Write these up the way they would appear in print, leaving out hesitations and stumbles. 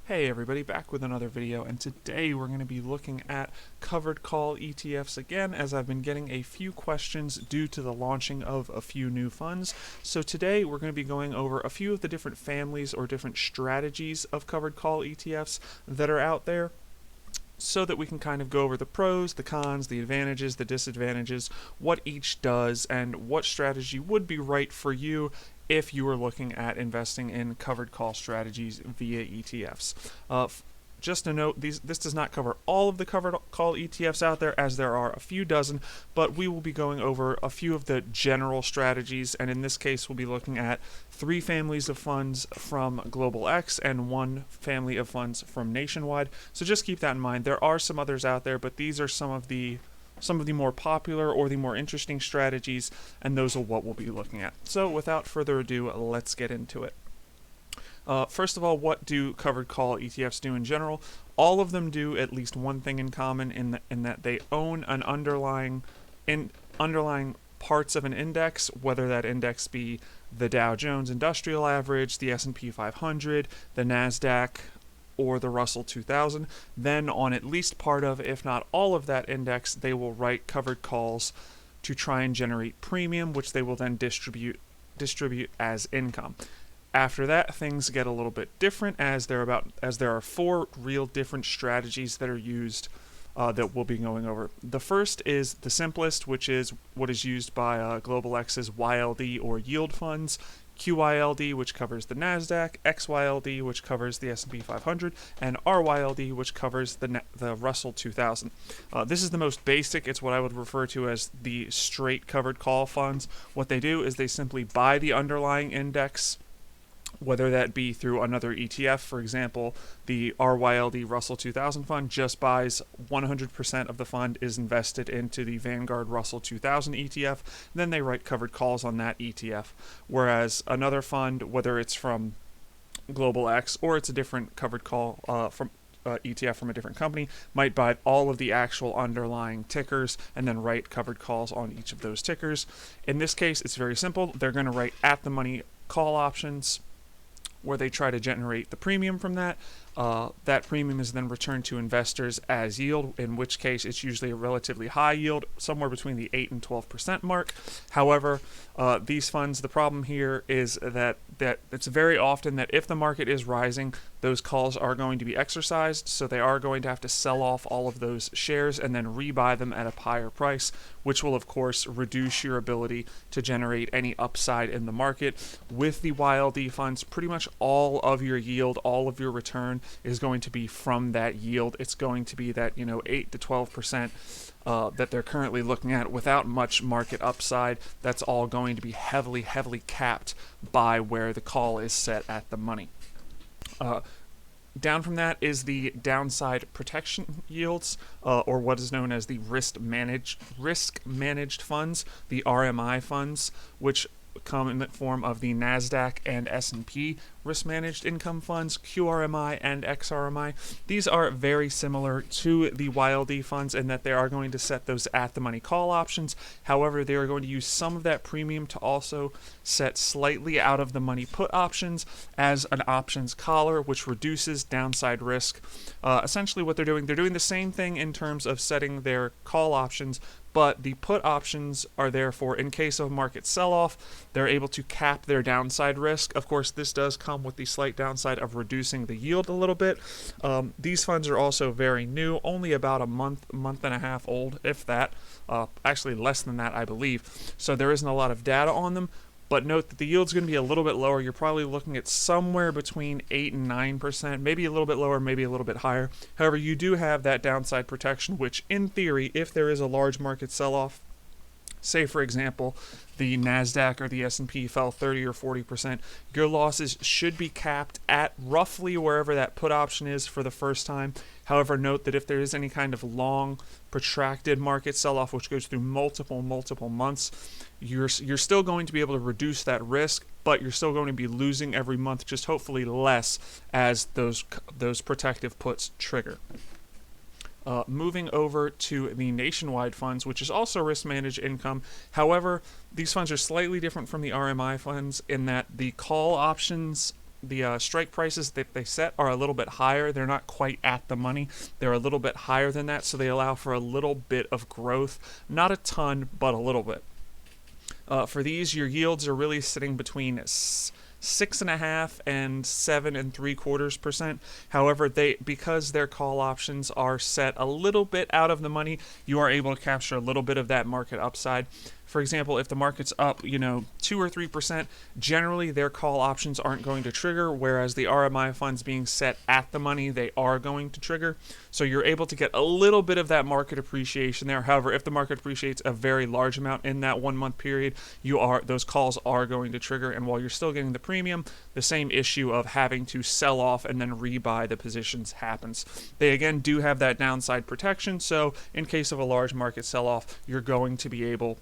Hey everybody, back with another video, and today we're going to be looking at covered call ETFs again, as I've been getting a few questions due to the launching of a few new funds. So today we're going to be going over a few of the different families or different strategies of covered call ETFs that are out there, so that we can kind of go over the pros, the cons, the advantages, the disadvantages, what each does, and what strategy would be right for you if you were looking at investing in covered call strategies via ETFs. Just a note, this does not cover all of the covered call ETFs out there, as there are a few dozen, but we will be going over a few of the general strategies, and in this case we'll be looking at 3 families of funds from Global X and 1 family of funds from Nationwide. So just keep that in mind. There are some others out there, but these are some of the more popular or the more interesting strategies, and those are what we'll be looking at. So without further ado, let's get into it. First of all, what do covered call ETFs do in general? All of them do at least one thing in common, in that they own an underlying parts of an index, whether that index be the Dow Jones Industrial Average, the S&P 500, the Nasdaq, or the Russell 2000. Then on at least part of, if not all of that index, they will write covered calls to try and generate premium, which they will then distribute as income. After that, things get a little bit different, as there are 4 real different strategies that are used that we'll be going over. The first is the simplest, which is what is used by Global X's YLD or yield funds, QYLD, which covers the Nasdaq, XYLD, which covers the S&P 500, and RYLD, which covers the Russell 2000. This is the most basic. It's what I would refer to as the straight covered call funds. What they do is they simply buy the underlying index, whether that be through another ETF. For example, the RYLD Russell 2000 fund just buys 100% of the fund is invested into the Vanguard Russell 2000 ETF, then they write covered calls on that ETF. Whereas another fund, whether it's from Global X or it's a different covered call from ETF from a different company, might buy all of the actual underlying tickers and then write covered calls on each of those tickers. In this case, it's very simple. They're going to write at the money call options, where they try to generate the premium from that. That premium is then returned to investors as yield, in which case it's usually a relatively high yield, somewhere between the 8 and 12% mark. However, these funds, the problem here is that it's very often that if the market is rising, those calls are going to be exercised, so they are going to have to sell off all of those shares and then rebuy them at a higher price, which will of course reduce your ability to generate any upside in the market. With the YLD funds, pretty much all of your yield, all of your return is going to be from that yield. It's going to be that 8 to 12% that they're currently looking at without much market upside. That's all going to be heavily capped by where the call is set at the money. Down from that is the downside protection yields, or what is known as the risk managed funds, the RMI funds, which come in the form of the Nasdaq and S&P risk managed income funds, QRMI and XRMI. These are very similar to the YLD funds in that they are going to set those at the money call options. However, they are going to use some of that premium to also set slightly out of the money put options as an options collar, which reduces downside risk. Essentially what they're doing the same thing in terms of setting their call options, but the put options are therefore, in case of market sell-off, they're able to cap their downside risk. Of course, this does come with the slight downside of reducing the yield a little bit. These funds are also very new, only about a month and a half old, if that. Actually less than that, I believe. So there isn't a lot of data on them. But note that the yield's going to be a little bit lower. You're probably looking at somewhere between 8 and 9%, maybe a little bit lower, maybe a little bit higher. However, you do have that downside protection, which in theory, if there is a large market sell-off, say for example, the Nasdaq or the S&P fell 30 or 40%, your losses should be capped at roughly wherever that put option is for the first time. However, note that if there is any kind of long, protracted market sell-off, which goes through multiple months, you're still going to be able to reduce that risk, but you're still going to be losing every month, just hopefully less as those protective puts trigger. Moving over to the Nationwide funds, which is also risk managed income. However, these funds are slightly different from the RMI funds in that the call options strike prices that they set are a little bit higher. They're not quite at the money. They're a little bit higher than that, so they allow for a little bit of growth. Not a ton, but a little bit. For these, your yields are really sitting between 6.5% and 7.75%. However, because their call options are set a little bit out of the money, you are able to capture a little bit of that market upside. For example, if the market's up, 2 or 3%, generally their call options aren't going to trigger, whereas the RMI funds being set at the money, they are going to trigger. So you're able to get a little bit of that market appreciation there. However, if the market appreciates a very large amount in that 1 month period, those calls are going to trigger. And while you're still getting the premium, the same issue of having to sell off and then rebuy the positions happens. They again do have that downside protection, so in case of a large market sell-off, you're going to be able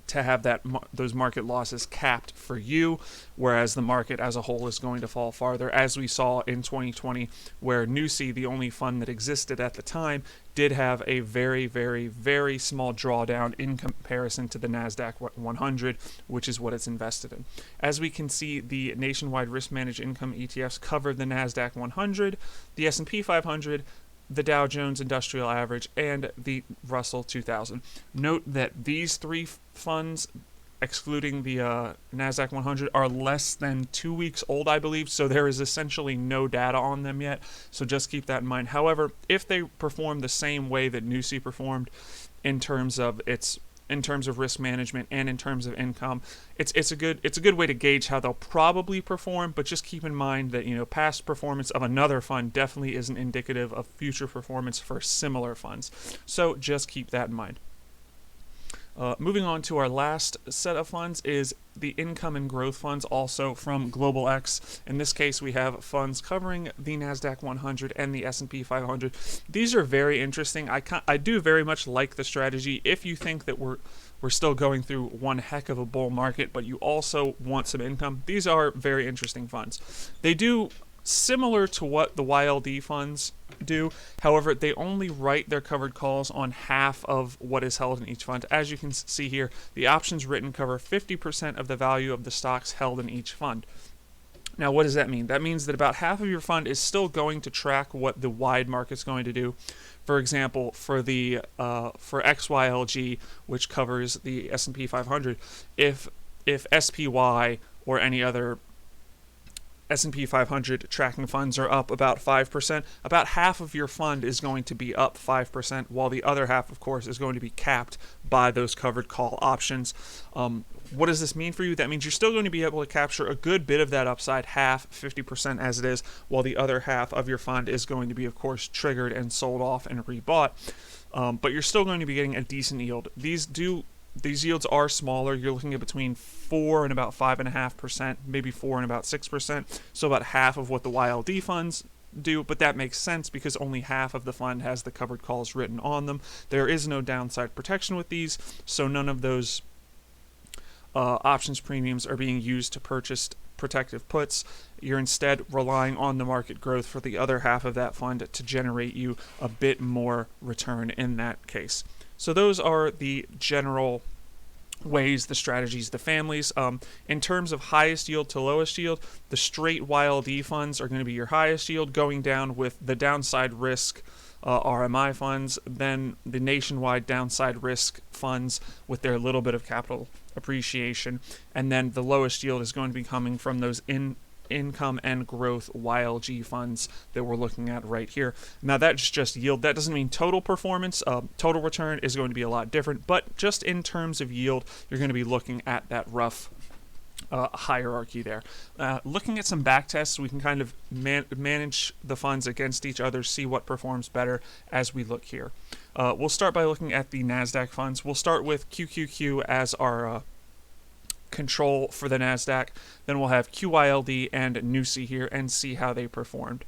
to have those market losses capped for you, whereas the market as a whole is going to fall farther, as we saw in 2020, where NUSI, the only fund that existed at the time, did have a very, very, very small drawdown in comparison to the Nasdaq 100, which is what it's invested in. As we can see, the nationwide risk-managed income ETFs covered the Nasdaq 100, the S&P 500, the Dow Jones Industrial Average, and the Russell 2000. Note that these three funds, excluding the Nasdaq 100, are less than 2 weeks old, I believe, so there is essentially no data on them yet, so just keep that in mind. However, if they perform the same way that NUSI performed in terms of risk management and in terms of income, it's a good way to gauge how they'll probably perform. But just keep in mind that past performance of another fund definitely isn't indicative of future performance for similar funds. So just keep that in mind. Moving on to our last set of funds is the income and growth funds, also from Global X. In this case, we have funds covering the Nasdaq 100 and the S&P 500. These are very interesting. I do very much like the strategy. If you think that we're still going through one heck of a bull market, but you also want some income, these are very interesting funds. They do similar to what the XYLD funds do. However, they only write their covered calls on half of what is held in each fund. As you can see here, the options written cover 50% of the value of the stocks held in each fund. Now, what does that mean? That means that about half of your fund is still going to track what the wide market's going to do. For example, for XYLD, which covers the S&P 500, if SPY or any other S&P 500 tracking funds are up about 5%, about half of your fund is going to be up 5%, while the other half, of course, is going to be capped by those covered call options. What does this mean for you? That means you're still going to be able to capture a good bit of that upside, half, 50% as it is, while the other half of your fund is going to be, of course, triggered and sold off and rebought. But you're still going to be getting a decent yield. These yields are smaller. You're looking at between 4 and about 5.5%, maybe 4 and about 6%, so about half of what the XYLD funds do, but that makes sense because only half of the fund has the covered calls written on them. There is no downside protection with these, so none of those options premiums are being used to purchase protective puts. You're instead relying on the market growth for the other half of that fund to generate you a bit more return in that case. So those are the general ways, the strategies, the families. In terms of highest yield to lowest yield, the straight XYLD funds are going to be your highest yield, going down with the downside risk RMI funds, then the nationwide downside risk funds with their little bit of capital appreciation, and then the lowest yield is going to be coming from those income and growth YLG funds that we're looking at right here. Now that's just yield. That doesn't mean total performance. Total return is going to be a lot different, but just in terms of yield, you're going to be looking at that rough hierarchy there. Looking at some back tests, we can kind of manage the funds against each other, see what performs better as we look here. We'll start by looking at the Nasdaq funds. We'll start with QQQ as our control for the Nasdaq. Then we'll have XYLD and NUSI here and see how they performed.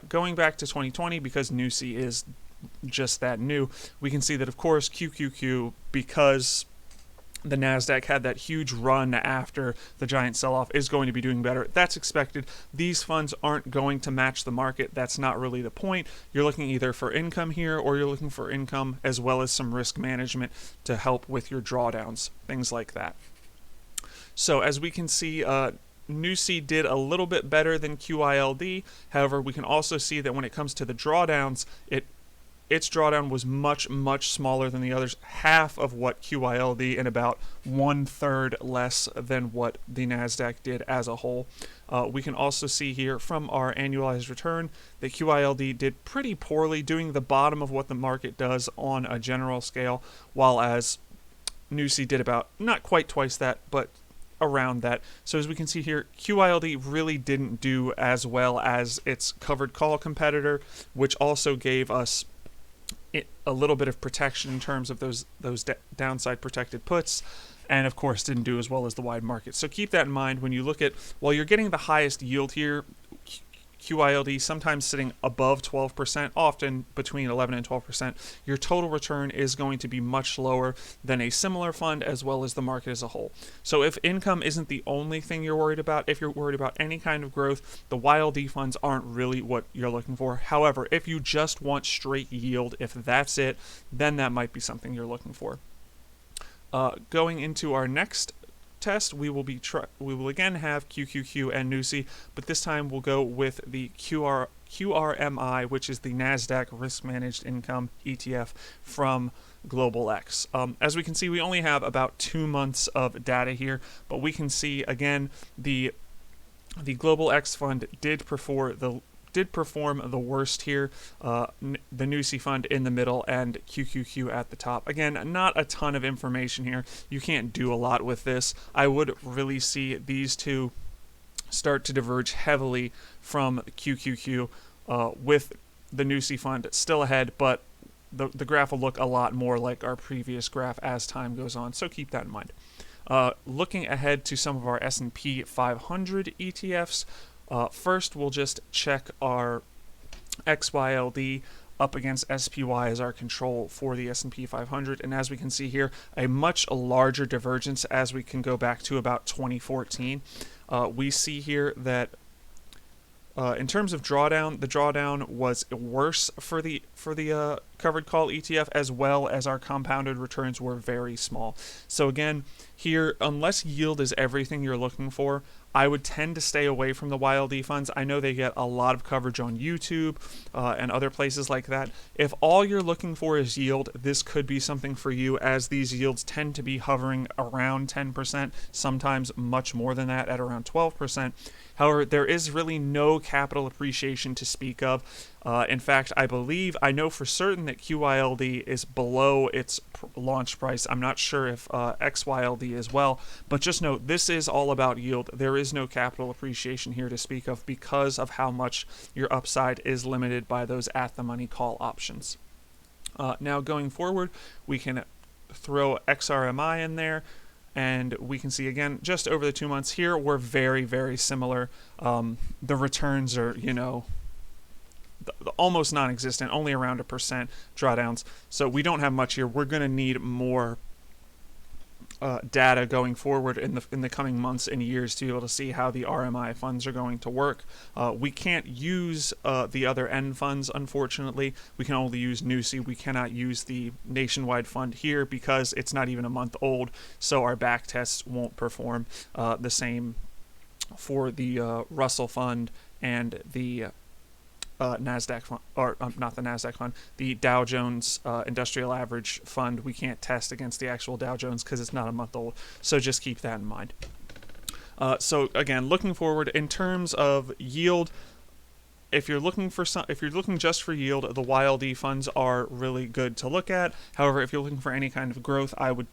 Going back to 2020, because NUSI is just that new, we can see that, of course, QQQ, because the Nasdaq had that huge run after the giant sell-off, is going to be doing better. That's expected. These funds aren't going to match the market. That's not really the point. You're looking either for income here, or you're looking for income as well as some risk management to help with your drawdowns, things like that. So as we can see, NUSI did a little bit better than QYLD. However, we can also see that when it comes to the drawdowns, its drawdown was much, much smaller than the others, half of what QYLD and about 1/3 less than what the Nasdaq did as a whole. We can also see here from our annualized return that QYLD did pretty poorly, doing the bottom of what the market does on a general scale, while as NUSI did about not quite twice that, but around that. So as we can see here, QYLD really didn't do as well as its covered call competitor, which also gave us a little bit of protection in terms of those downside protected puts, and of course didn't do as well as the wide market. So keep that in mind when you look at, while you're getting the highest yield here, QYLD sometimes sitting above 12%, often between 11 and 12%, your total return is going to be much lower than a similar fund as well as the market as a whole. So if income isn't the only thing you're worried about, if you're worried about any kind of growth, the YLD funds aren't really what you're looking for. However, if you just want straight yield, if that's it, then that might be something you're looking for. Going into our next test, we will again have QQQ and NUSI, but this time we'll go with the XRMI, which is the Nasdaq Risk Managed Income ETF from Global X. As we can see, we only have about 2 months of data here, but we can see again the Global X fund did perform the worst here, the NUSI fund in the middle and QQQ at the top. Again, not a ton of information here. You can't do a lot with this. I would really see these two start to diverge heavily from QQQ, with the NUSI fund still ahead, but the graph will look a lot more like our previous graph as time goes on, so keep that in mind. Looking ahead to some of our S&P 500 ETFs, first, we'll just check our XYLD up against SPY as our control for the S&P 500. And as we can see here, a much larger divergence as we can go back to about 2014. We see here that in terms of drawdown, the drawdown was worse for the covered call ETF, as well as our compounded returns were very small. So again, here, unless yield is everything you're looking for, I would tend to stay away from the YLD funds. I know they get a lot of coverage on YouTube and other places like that. If all you're looking for is yield, this could be something for you, as these yields tend to be hovering around 10%, sometimes much more than that at around 12%. However, there is really no capital appreciation to speak of. In fact, I know for certain that QYLD is below its launch price. I'm not sure if XYLD as well, but just note, this is all about yield. There is no capital appreciation here to speak of because of how much your upside is limited by those at-the-money call options. Now going forward, we can throw XRMI in there, and we can see again, just over the 2 months here, we're very, very similar. The returns are, almost non-existent, only around 1% drawdowns. So we don't have much here. We're going to need more data going forward in the coming months and years to be able to see how the RMI funds are going to work. We can't use the other end funds, unfortunately. We can only use NUSI. We cannot use the nationwide fund here because it's not even a month old, so our back tests won't perform the same for the Russell fund and the Nasdaq fund, or not the Nasdaq fund, the Dow Jones Industrial Average fund. We can't test against the actual Dow Jones because it's not a month old. So just keep that in mind. So again, looking forward in terms of yield, if you're looking just for yield, the YLD funds are really good to look at. However, if you're looking for any kind of growth, I would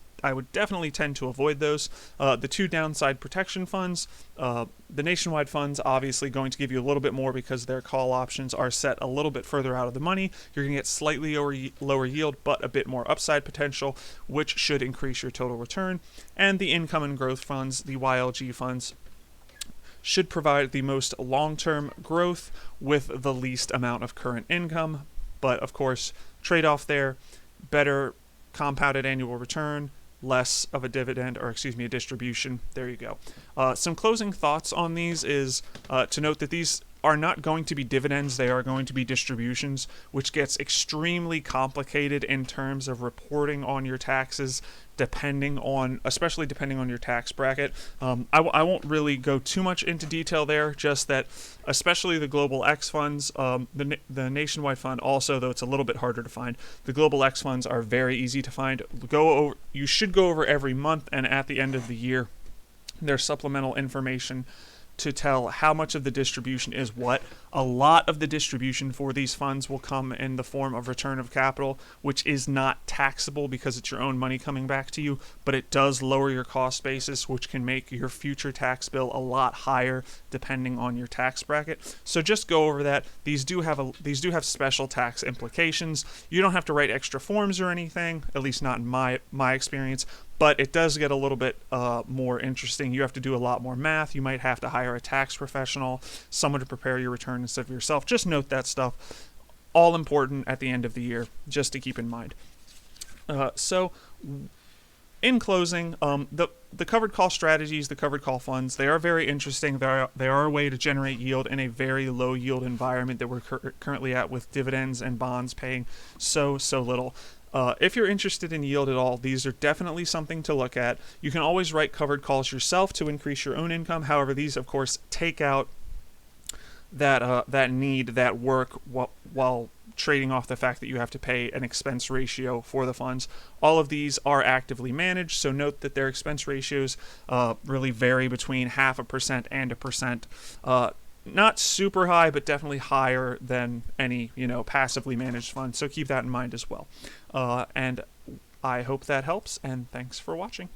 definitely tend to avoid those. The two downside protection funds, the nationwide funds, obviously going to give you a little bit more because their call options are set a little bit further out of the money. You're going to get slightly lower yield, but a bit more upside potential, which should increase your total return. And the income and growth funds, the YLG funds, should provide the most long-term growth with the least amount of current income. But of course, trade-off there, better compounded annual return, less of a dividend, or excuse me, a distribution. There you go. Some closing thoughts on these is to note that these are not going to be dividends, they are going to be distributions, which gets extremely complicated in terms of reporting on your taxes, especially depending on your tax bracket. I won't really go too much into detail there, just that especially the Global X funds, the Nationwide fund also, though it's a little bit harder to find, the Global X funds are very easy to find. You should go over every month, and at the end of the year, there's supplemental information to tell how much of the distribution is what. A lot of the distribution for these funds will come in the form of return of capital, which is not taxable because it's your own money coming back to you, but it does lower your cost basis, which can make your future tax bill a lot higher depending on your tax bracket. So just go over that. These do have special tax implications. You don't have to write extra forms or anything, at least not in my experience. But it does get a little bit more interesting. You have to do a lot more math. You might have to hire a tax professional, someone to prepare your return instead of yourself. Just note that stuff. All important at the end of the year, just to keep in mind. So, in closing, the covered call strategies, the covered call funds, they are very interesting. They are a way to generate yield in a very low yield environment that we're currently at, with dividends and bonds paying so little. If you're interested in yield at all, these are definitely something to look at. You can always write covered calls yourself to increase your own income. However, these, of course, take out that work while trading off the fact that you have to pay an expense ratio for the funds. All of these are actively managed, so note that their expense ratios really vary between 0.5% and 1%. Not super high, but definitely higher than any, passively managed fund. So keep that in mind as well. And I hope that helps, and thanks for watching.